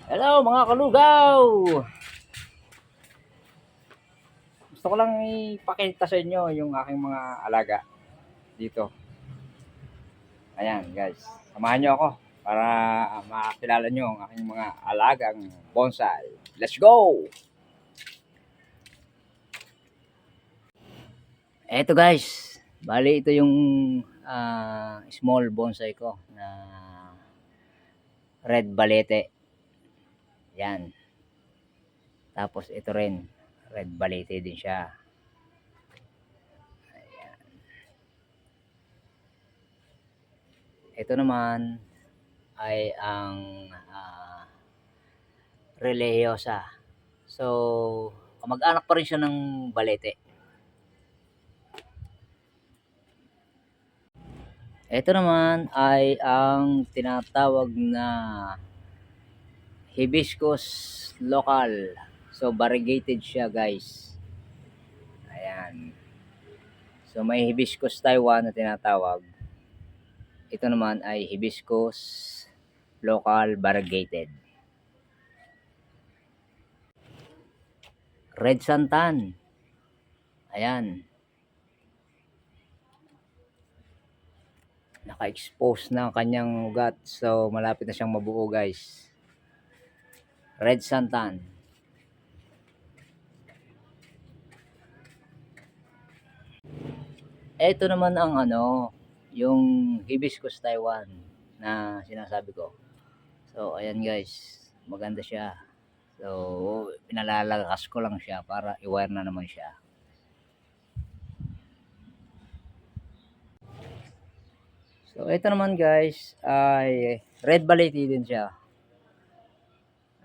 Hello mga kalugaw! Gusto ko lang ipakita sa inyo yung aking mga alaga dito. Ayan guys, samahan nyo ako para makakilala nyo ang aking mga alagang bonsai. Let's go! Eto guys, bali ito yung small bonsai ko na red balete. Yan. Tapos ito rin, red balete din siya. Ito naman ay ang Religiosa. So, kamag-anak pa rin siya ng balete. Ito naman ay ang tinatawag na hibiscus local. So, variegated siya guys. Ayan. So, may hibiscus Taiwan na tinatawag. Ito naman ay hibiscus local variegated. Red santan. Ayan. Naka-expose na ang kanyang ugat. So, malapit na siyang mabuo guys. Red santan. Ito naman ang yung hibiscus Taiwan na sinasabi ko. So, ayan guys. Maganda siya. So, pinalalakas ko lang siya para i-wire na naman siya. So, ito naman guys ay red balete din siya.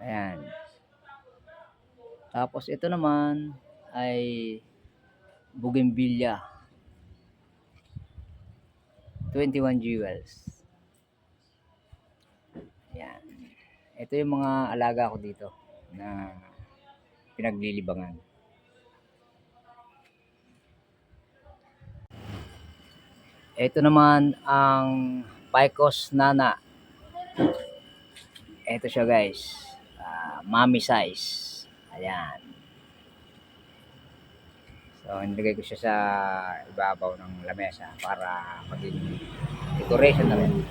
Ayan. Tapos ito naman ay bougainvillea. 21 jewels. Ayan. Ito yung mga alaga ko dito na pinaglilibangan. Ito naman ang Picos nana. Ito siya guys. Mommy size. Ayan. So, nilagay ko siya sa ibabaw ng lamesa para maging decoration na rin.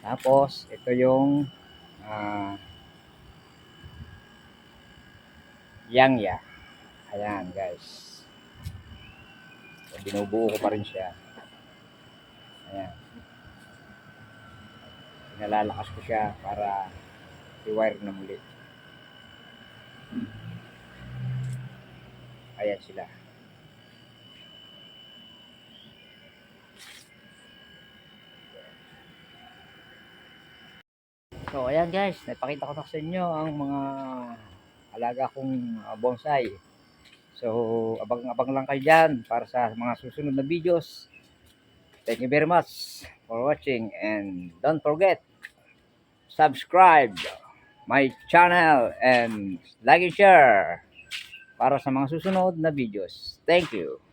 Tapos, ito yung yangya. Ayan guys. So, binubuo ko pa rin siya. Ayan. Pinalalakas ko siya para i-wire na muli. Ayan sila. So ayan guys, napakita ko na sa inyo ang mga alaga kong bonsai. So abang-abang lang kayo dyan para sa mga susunod na videos. Thank you very much for watching and don't forget subscribe my channel and like and share para sa mga susunod na videos. Thank you.